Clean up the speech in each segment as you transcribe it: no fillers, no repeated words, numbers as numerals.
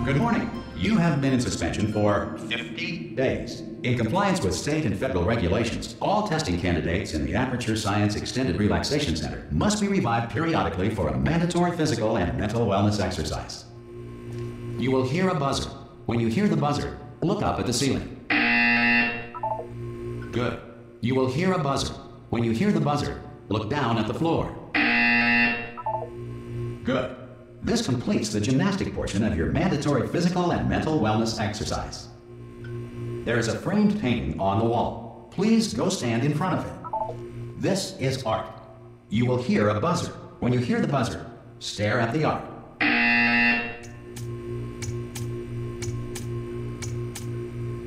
Good morning. You have been in suspension for 50 days. In compliance with state and federal regulations, all testing candidates in the Aperture Science Extended Relaxation Center must be revived periodically for a mandatory physical and mental wellness exercise. You will hear a buzzer. When you hear the buzzer, look up at the ceiling. Good. You will hear a buzzer. When you hear the buzzer, look down at the floor. Good. This completes the gymnastic portion of your mandatory physical and mental wellness exercise. There is a framed painting on the wall. Please go stand in front of it. This is art. You will hear a buzzer. When you hear the buzzer, stare at the art.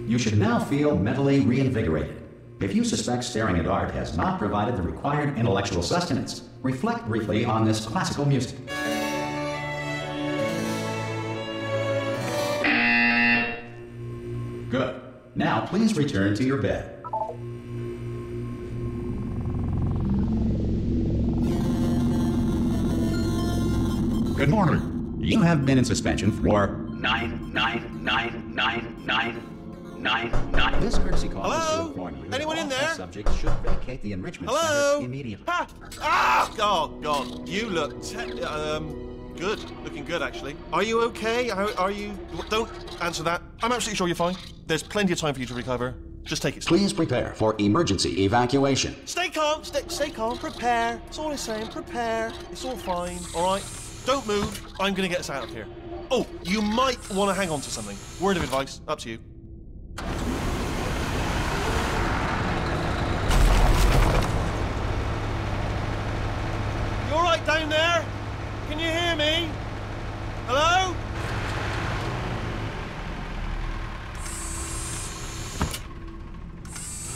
You should now feel mentally reinvigorated. If you suspect staring at art has not provided the required intellectual sustenance, reflect briefly on this classical music. Good. Now please return to your bed. Good morning. You have been in suspension for 9999999. This courtesy call is to inform you that Anyone in there? Subjects should vacate the enrichment center immediately. Ha! Ah! Oh God, you look good. Looking good, actually. Are you okay? Are you? Don't answer that. I'm absolutely sure you're fine. There's plenty of time for you to recover. Just take it slow. Please prepare for emergency evacuation. Stay calm. Stay calm. Prepare. That's all I'm saying. Prepare. It's all fine. All right. Don't move. I'm gonna get us out of here. Oh, you might want to hang on to something. Word of advice. Up to you. You all right down there? Can you hear me? Hello?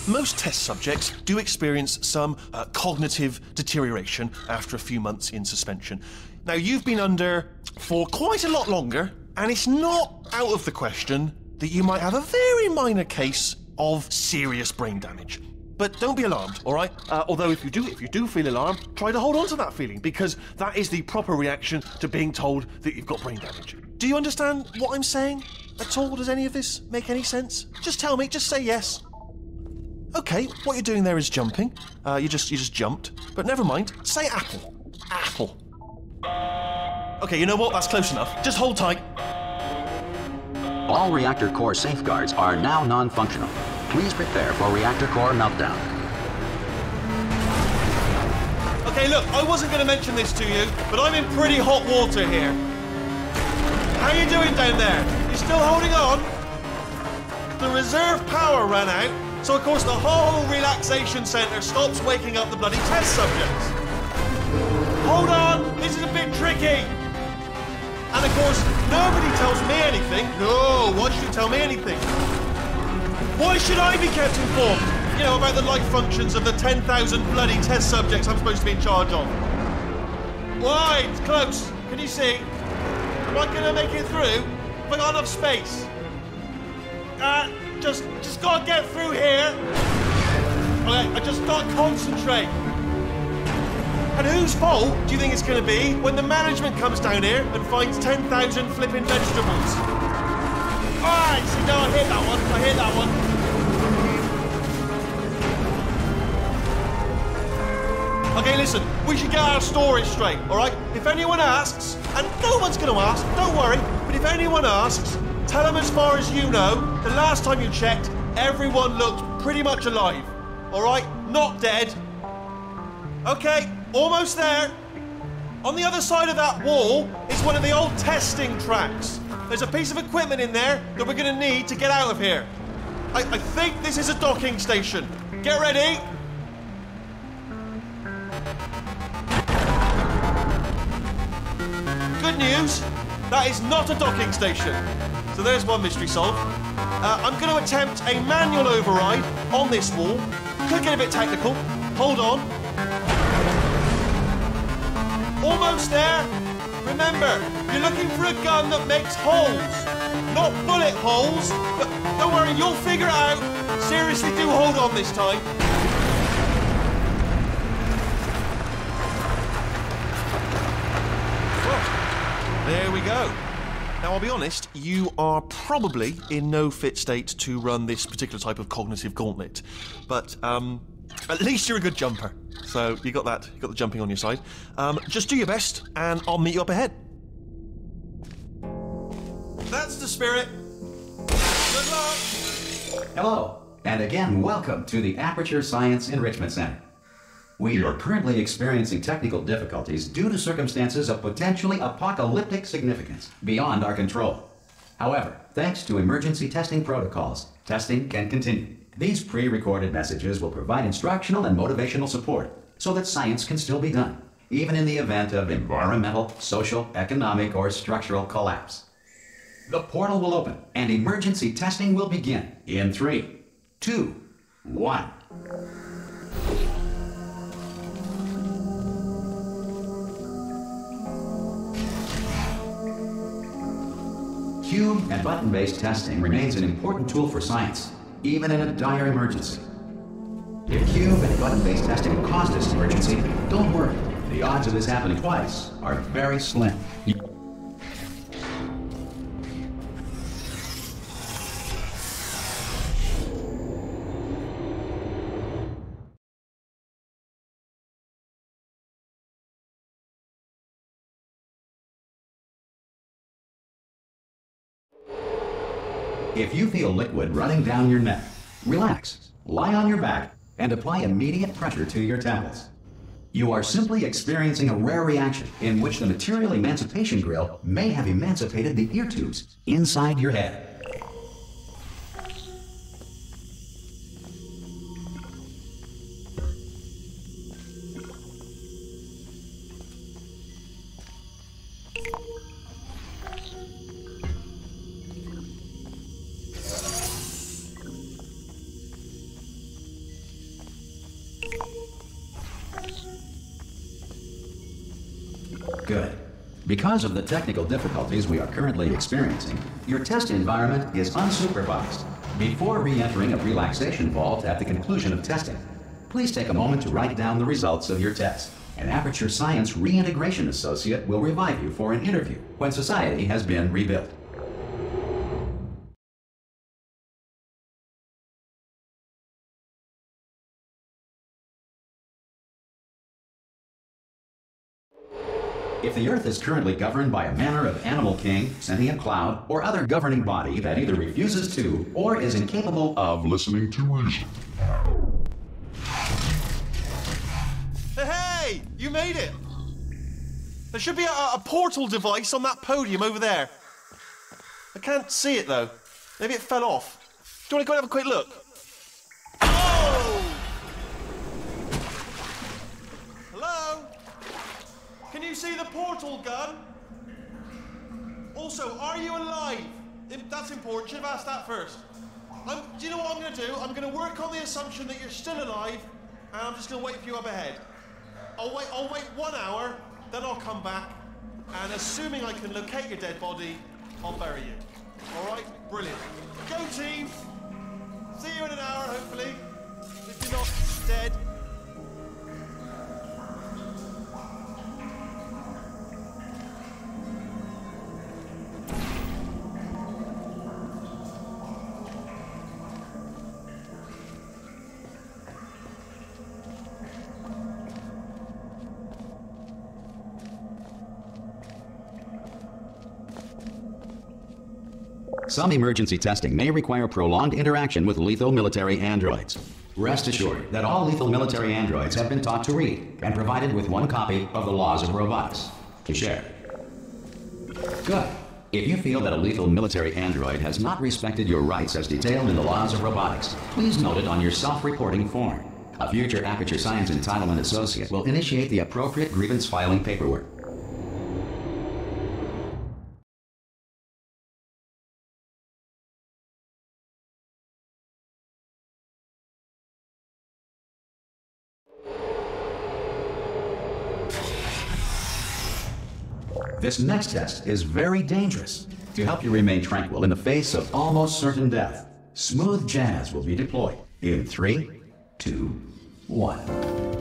Most test subjects do experience some cognitive deterioration after a few months in suspension. Now, you've been under for quite a lot longer, and it's not out of the question that you might have a very minor case of serious brain damage. But don't be alarmed, all right? Although if you do feel alarmed, try to hold on to that feeling, because that is the proper reaction to being told that you've got brain damage. Do you understand what I'm saying at all? Does any of this make any sense? Just tell me, just say yes. Okay, what you're doing there is jumping. You just jumped. But never mind, say apple. Apple. Okay, you know what? That's close enough. Just hold tight. All reactor core safeguards are now non-functional. Please prepare for reactor core meltdown. Okay, look, I wasn't going to mention this to you, but I'm in pretty hot water here. How you doing down there? You still holding on? The reserve power ran out, so of course the whole relaxation centre stops waking up the bloody test subjects. Hold on, this is a bit tricky. And of course, nobody tells me anything. No, why should you tell me anything? Why should I be kept informed? You know, about the life functions of the 10,000 bloody test subjects I'm supposed to be in charge of. Why? It's close. Can you see? Am I gonna make it through? Have I got enough space? Just gotta get through here. Okay, I just gotta concentrate. And whose fault do you think it's gonna be when the management comes down here and finds 10,000 flipping vegetables? Alright, see, no, I hit that one. I hit that one. Okay, listen, we should get our story straight, alright? If anyone asks, and no one's gonna ask, don't worry, but if anyone asks, tell them as far as you know, the last time you checked, everyone looked pretty much alive, alright? Not dead. Okay, almost there. On the other side of that wall is one of the old testing tracks. There's a piece of equipment in there that we're gonna need to get out of here. I think this is a docking station. Get ready. Good news, that is not a docking station. So there's one mystery solved. I'm going to attempt a manual override on this wall. Could get a bit technical. Hold on. Almost there. Remember, you're looking for a gun that makes holes, not bullet holes. But don't worry, you'll figure it out. Seriously, do hold on this time. There we go. Now, I'll be honest, you are probably in no fit state to run this particular type of cognitive gauntlet. But at least you're a good jumper. So you got that, you got the jumping on your side. Just do your best, and I'll meet you up ahead. That's the spirit. Good luck. Hello, and again, welcome to the Aperture Science Enrichment Center. We are currently experiencing technical difficulties due to circumstances of potentially apocalyptic significance beyond our control. However, thanks to emergency testing protocols, testing can continue. These pre-recorded messages will provide instructional and motivational support so that science can still be done, even in the event of environmental, social, economic, or structural collapse. The portal will open and emergency testing will begin in 3, 2, 1. Cube and button-based testing remains an important tool for science, even in a dire emergency. If cube and button-based testing caused this emergency, don't worry. The odds of this happening twice are very slim. If you feel liquid running down your neck, relax, lie on your back, and apply immediate pressure to your temples. You are simply experiencing a rare reaction in which the material emancipation grill may have emancipated the ear tubes inside your head. Good. Because of the technical difficulties we are currently experiencing, your test environment is unsupervised. Before re-entering a relaxation vault at the conclusion of testing, please take a moment to write down the results of your test. An Aperture Science Reintegration Associate will revive you for an interview when society has been rebuilt. If the Earth is currently governed by a manner of animal king, sentient cloud, or other governing body that either refuses to or is incapable of listening to reason. Hey, you made it! There should be a portal device on that podium over there. I can't see it though. Maybe it fell off. Do you want to go and have a quick look? Oh! Hello? Can you see the portal gun? Also, are you alive? That's important. Should have asked that first. Do you know what I'm going to do? I'm going to work on the assumption that you're still alive, and I'm just going to wait for you up ahead. I'll wait 1 hour, then I'll come back, and assuming I can locate your dead body, I'll bury you. All right? Brilliant. Go, team. See you in an hour, hopefully. If you're not dead. Some emergency testing may require prolonged interaction with lethal military androids. Rest assured that all lethal military androids have been taught to read and provided with one copy of the Laws of Robotics to share. Good. If you feel that a lethal military android has not respected your rights as detailed in the Laws of Robotics, please note it on your self-reporting form. A future Aperture Science Entitlement Associate will initiate the appropriate grievance filing paperwork. This next test is very dangerous. To help you remain tranquil in the face of almost certain death, smooth jazz will be deployed in 3, 2, 1.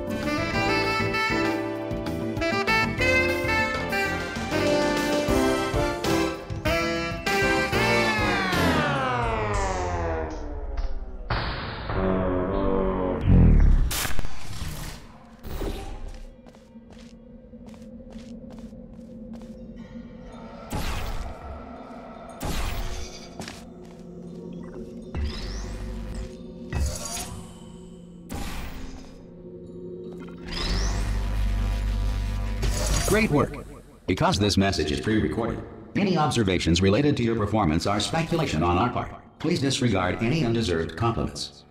Great work. Because this message is pre-recorded, any observations related to your performance are speculation on our part. Please disregard any undeserved compliments.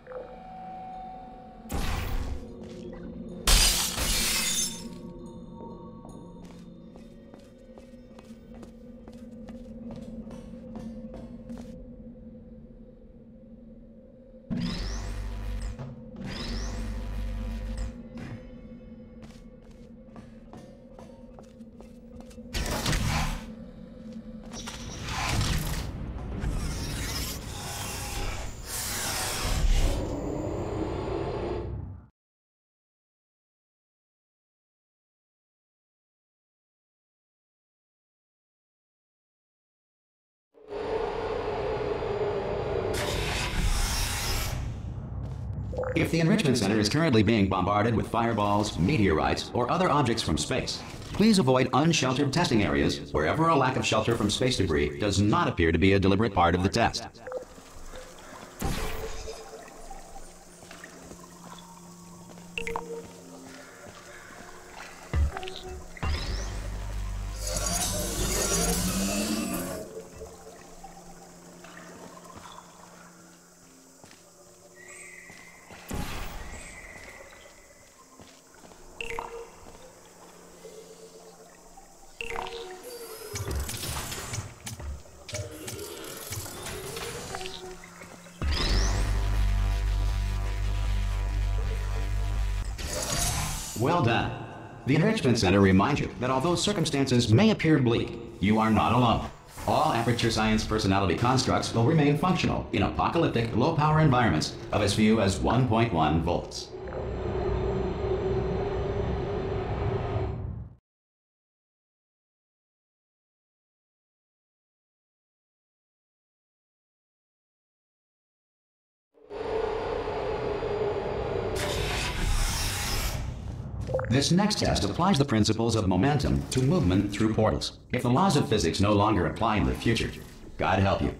If the Enrichment Center is currently being bombarded with fireballs, meteorites, or other objects from space, please avoid unsheltered testing areas wherever a lack of shelter from space debris does not appear to be a deliberate part of the test. Well done. The Enrichment Center reminds you that although circumstances may appear bleak, you are not alone. All Aperture Science personality constructs will remain functional in apocalyptic, low-power environments of as few as 1.1 volts. This next test applies the principles of momentum to movement through portals. If the laws of physics no longer apply in the future, God help you.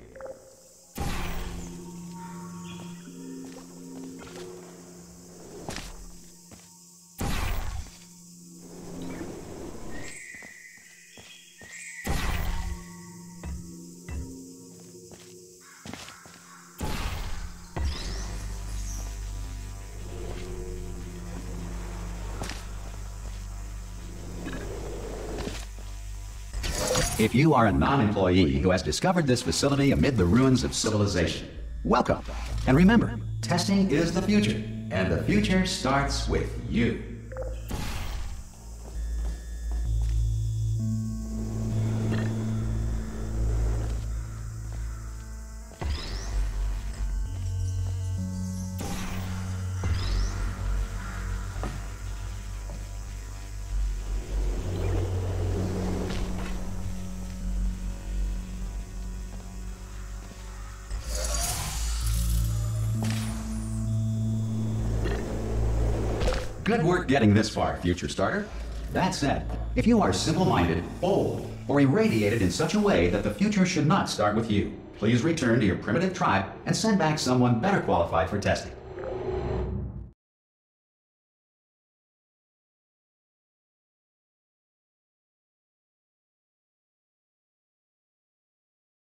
If you are a non-employee who has discovered this facility amid the ruins of civilization, welcome. And remember, testing is the future, and the future starts with you. Good work getting this far, future starter. That said, if you are simple-minded, old, or irradiated in such a way that the future should not start with you, please return to your primitive tribe and send back someone better qualified for testing.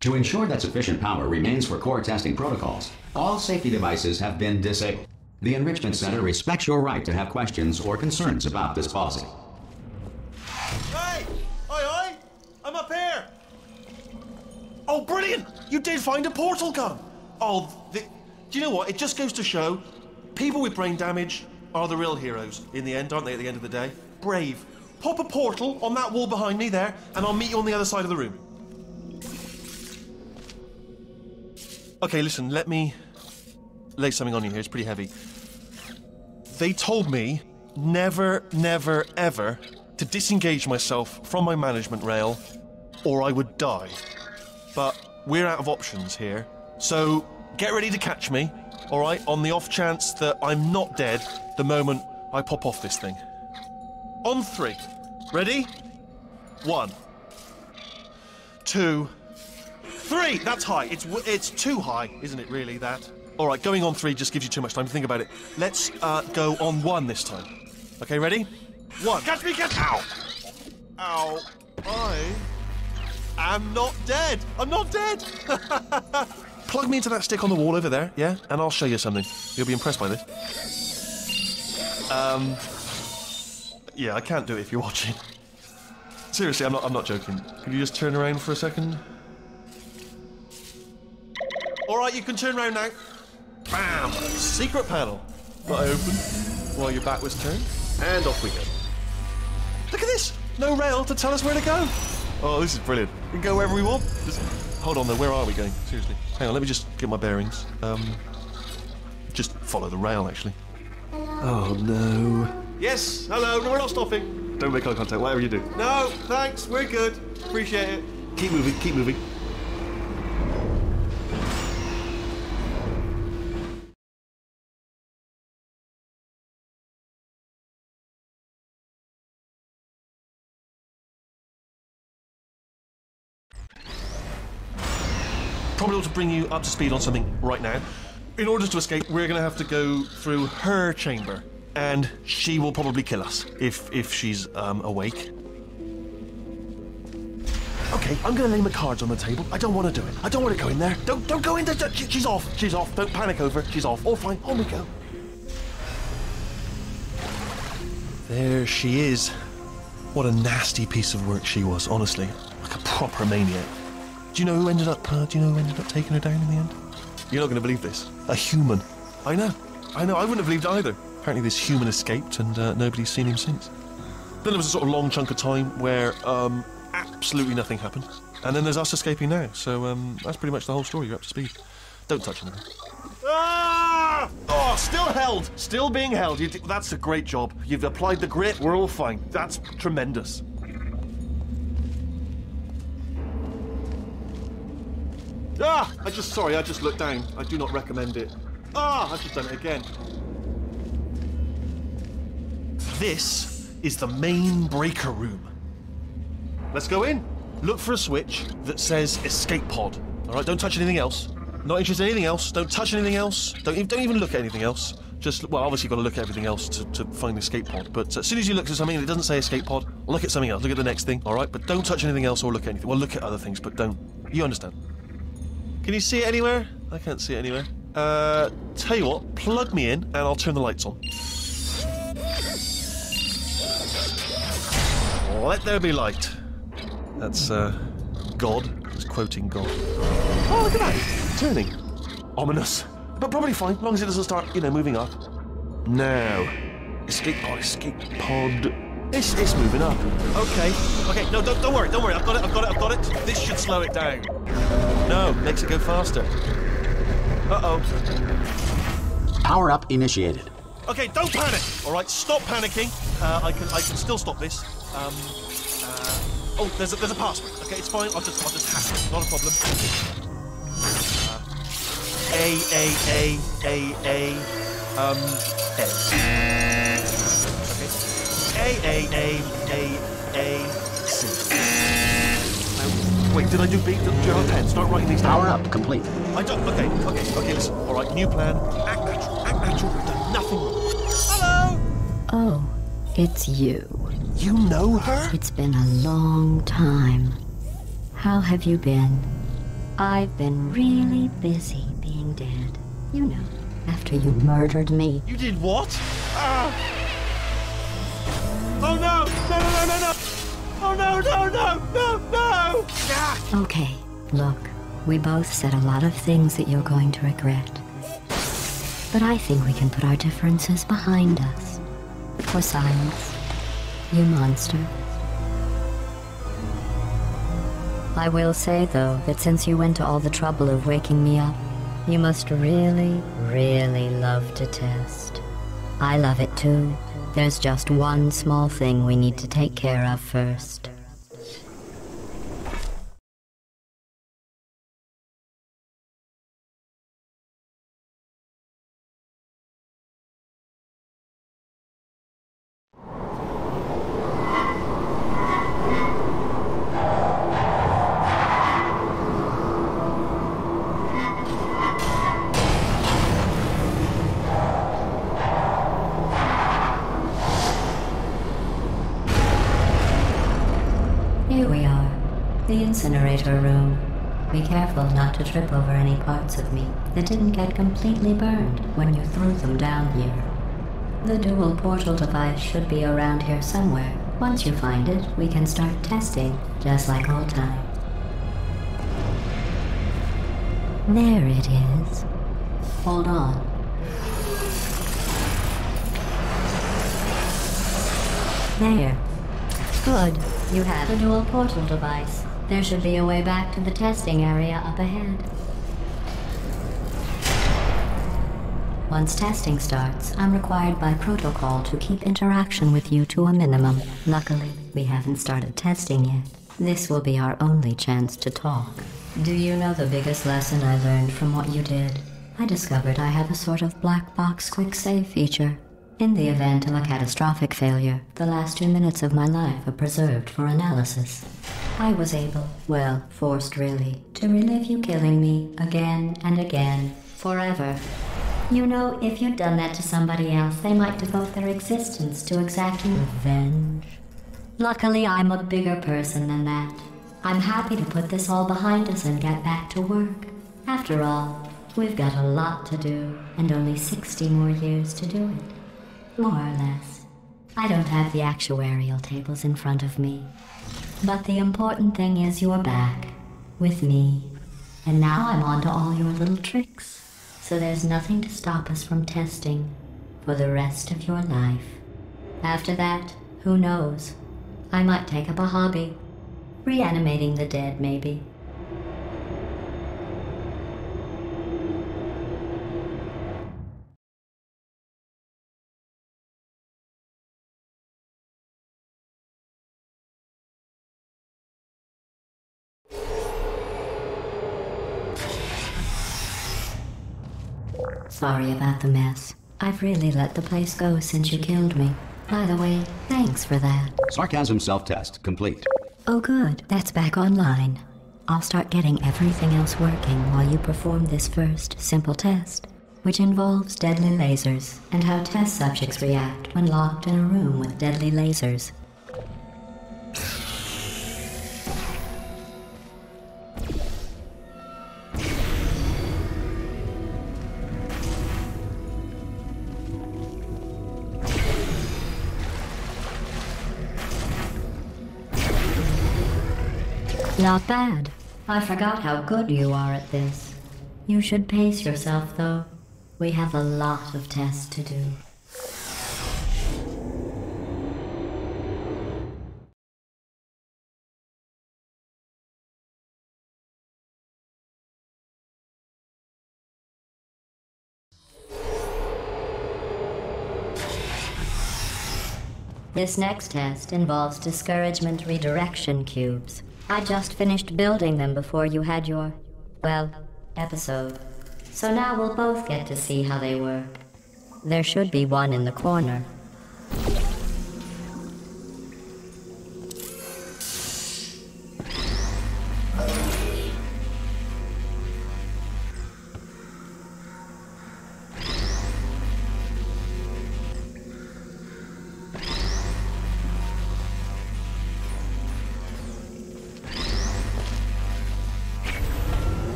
To ensure that sufficient power remains for core testing protocols, all safety devices have been disabled. The Enrichment Center respects your right to have questions or concerns about this policy. Hey! Oi! I'm up here! Oh, brilliant! You did find a portal gun! Oh, do you know what? It just goes to show, people with brain damage are the real heroes in the end, aren't they, at the end of the day? Brave. Pop a portal on that wall behind me there, and I'll meet you on the other side of the room. Okay, listen, let me lay something on you here. It's pretty heavy. They told me never, never, ever to disengage myself from my management rail or I would die. But we're out of options here. So get ready to catch me, all right, on the off chance that I'm not dead the moment I pop off this thing. On 3. Ready? 1, 2, 3. That's high. It's too high, isn't it, really, that? All right, going on 3 just gives you too much time to think about it. Let's go on 1 this time. Okay, ready? 1. Catch me, catch! Ow! Ow. I am not dead. I'm not dead. Plug me into that stick on the wall over there, yeah? And I'll show you something. You'll be impressed by this. Yeah, I can't do it if you're watching. Seriously, I'm not joking. Could you just turn around for a second? Alright, you can turn around now. Bam! Secret panel. That I opened while your back was turned. And off we go. Look at this! No rail to tell us where to go. Oh, this is brilliant. We can go wherever we want. Just... Hold on though, where are we going? Seriously. Hang on, let me just get my bearings. Just follow the rail, actually. Oh no. Yes, hello, no, we're not stopping. Don't make eye contact, whatever you do. No, thanks, we're good. Appreciate it. Keep moving, keep moving. Probably ought to bring you up to speed on something right now. In order to escape, we're going to have to go through her chamber. And she will probably kill us, if she's, awake. Okay, I'm going to lay my cards on the table. I don't want to do it. I don't want to go in there. Don't go in there. She's off. She's off. Don't panic over. She's off. All fine. On we go. There she is. What a nasty piece of work she was, honestly. Like a proper maniac. Do you know who ended up taking her down in the end? You're not going to believe this. A human. I know. I wouldn't have believed it either. Apparently this human escaped and nobody's seen him since. Then there was a sort of long chunk of time where absolutely nothing happened. And then there's us escaping now. So that's pretty much the whole story. You're up to speed. Don't touch anything. Ah! Oh, still held. Still being held. That's a great job. You've applied the grit. We're all fine. That's tremendous. Ah! I just looked down. I do not recommend it. Ah! I've just done it again. This is the main breaker room. Let's go in. Look for a switch that says escape pod. Alright, don't touch anything else. Not interested in anything else. Don't touch anything else. Don't even look at anything else. Just, well, obviously you've got to look at everything else to find the escape pod. But as soon as you look at something and it doesn't say escape pod, look at something else. Look at the next thing, alright? But don't touch anything else or look at anything. Well, look at other things, but don't. You understand. Can you see it anywhere? I can't see it anywhere. Tell you what, plug me in and I'll turn the lights on. Let there be light. That's, God. He's quoting God. Oh, look at that. Turning. Ominous. But probably fine, as long as it doesn't start, moving up. Now. Escape pod, escape pod. It's moving up. Okay. Okay, no, don't worry. I've got it. This should slow it down. No, makes it go faster. Uh-oh. Power up initiated. Okay, don't panic. All right, stop panicking. I can still stop this. Oh, there's a password. Okay, it's fine. I'll just hack it. Not a problem. A. Okay. A-C. Wait, did I do B? Do you have a pen? Start writing these down. Power up complete. I don't. Okay, listen. All right, new plan. Act natural. We've done nothing wrong. Hello! Oh, it's you. You know her? It's been a long time. How have you been? I've been really busy being dead. You know, after you murdered me. You did what? Oh no! No! Oh no! Ah! Okay, look, we both said a lot of things that you're going to regret. But I think we can put our differences behind us. For silence, you monster. I will say, though, that since you went to all the trouble of waking me up, you must really, really love to test. I love it too. There's just one small thing we need to take care of first. Here we are, the incinerator room. Be careful not to trip over any parts of me that didn't get completely burned when you threw them down here. The dual portal device should be around here somewhere. Once you find it, we can start testing, just like old times. There it is. Hold on. There. Good. You have a dual portal device. There should be a way back to the testing area up ahead. Once testing starts, I'm required by protocol to keep interaction with you to a minimum. Luckily, we haven't started testing yet. This will be our only chance to talk. Do you know the biggest lesson I learned from what you did? I discovered I have a sort of black box quick save feature. In the event of a catastrophic failure, the last 2 minutes of my life are preserved for analysis. I was able, well, forced really, to relive you killing me again and again, forever. You know, if you'd done that to somebody else, they might devote their existence to exacting revenge. Luckily, I'm a bigger person than that. I'm happy to put this all behind us and get back to work. After all, we've got a lot to do, and only 60 more years to do it. More or less. I don't have the actuarial tables in front of me. But the important thing is you're back, with me. And now I'm on to all your little tricks. So there's nothing to stop us from testing for the rest of your life. After that, who knows? I might take up a hobby. Reanimating the dead, maybe. Sorry about the mess. I've really let the place go since you killed me. By the way, thanks for that. Sarcasm self-test complete. Oh good, that's back online. I'll start getting everything else working while you perform this first, simple test, which involves deadly lasers and how test subjects react when locked in a room with deadly lasers. Not bad. I forgot how good you are at this. You should pace yourself, though. We have a lot of tests to do. This next test involves discouragement redirection cubes. I just finished building them before you had your, well, episode. So now we'll both get to see how they work. There should be one in the corner.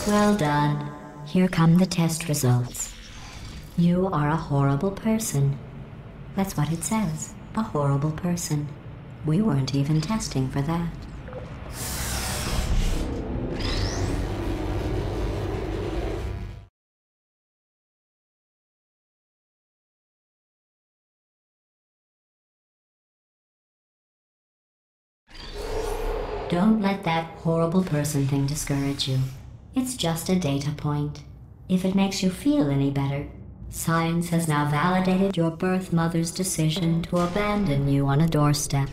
Well done. Here come the test results. You are a horrible person. That's what it says. A horrible person. We weren't even testing for that. Don't let that horrible person thing discourage you. It's just a data point. If it makes you feel any better, Science has now validated your birth mother's decision to abandon you on a doorstep.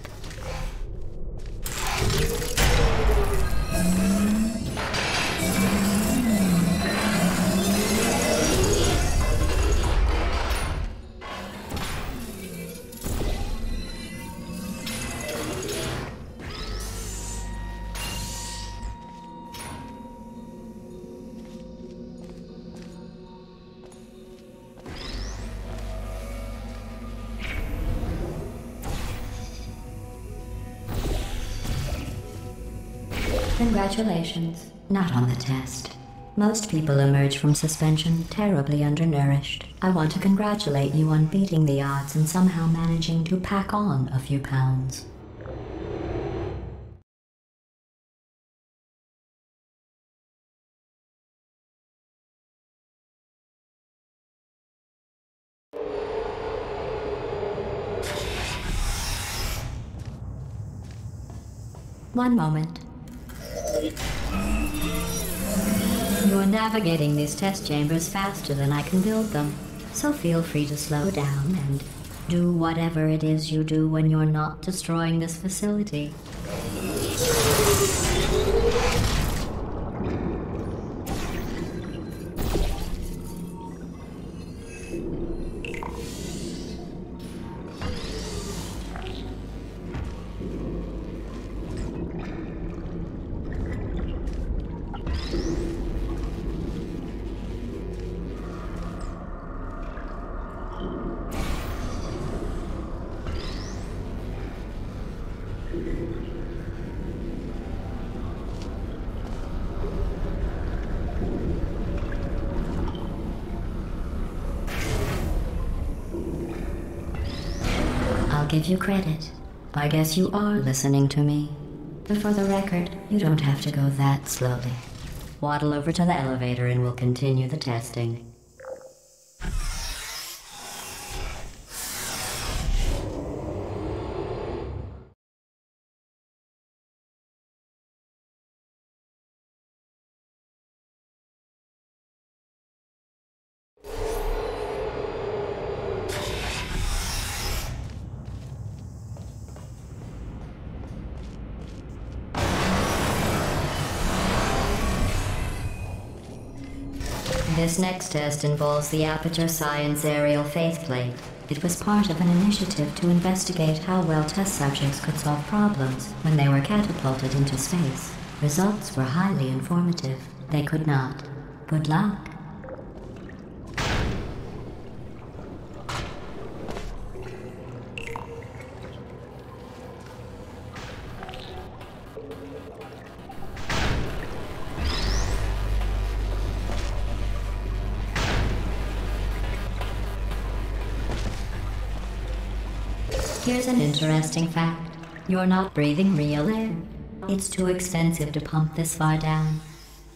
Congratulations. Not on the test. Most people emerge from suspension terribly undernourished. I want to congratulate you on beating the odds and somehow managing to pack on a few pounds. One moment. You're navigating these test chambers faster than I can build them, so feel free to slow down and do whatever it is you do when you're not destroying this facility. Give you credit. I guess you are listening to me. But for the record, you don't have to go that slowly. Waddle over to the elevator and we'll continue the testing. This next test involves the Aperture Science Aerial Faceplate. It was part of an initiative to investigate how well test subjects could solve problems when they were catapulted into space. Results were highly informative. They could not. Good luck. Here's an interesting fact. You're not breathing real air. It's too expensive to pump this far down.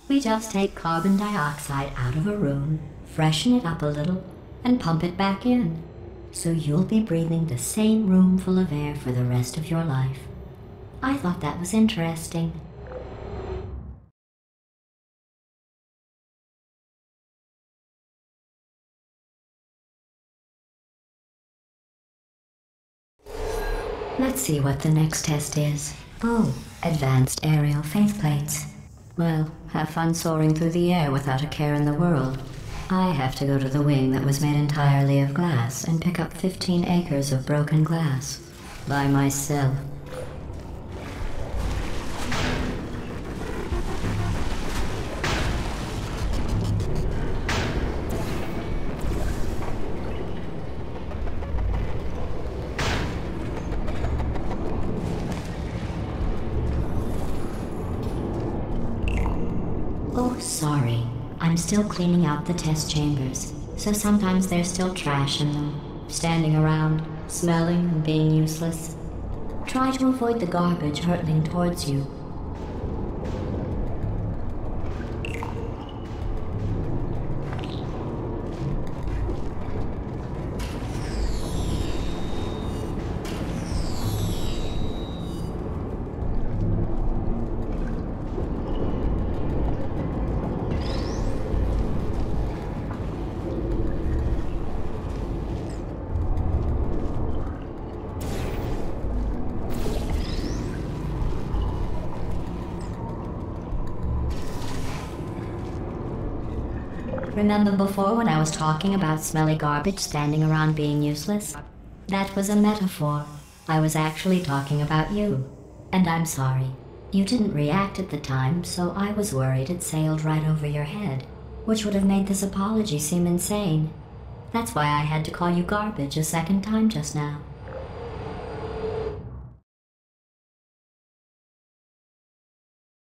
We just take carbon dioxide out of a room, freshen it up a little, and pump it back in. So you'll be breathing the same room full of air for the rest of your life. I thought that was interesting. Let's see what the next test is. Oh, advanced aerial faceplates. Well, have fun soaring through the air without a care in the world. I have to go to the wing that was made entirely of glass and pick up 15 acres of broken glass. By myself. Oh, sorry. I'm still cleaning out the test chambers, so sometimes there's still trash in them, standing around, smelling and being useless. Try to avoid the garbage hurtling towards you. Remember before when I was talking about smelly garbage standing around being useless? That was a metaphor. I was actually talking about you. And I'm sorry. You didn't react at the time, so I was worried it sailed right over your head, which would have made this apology seem insane. That's why I had to call you garbage a second time just now.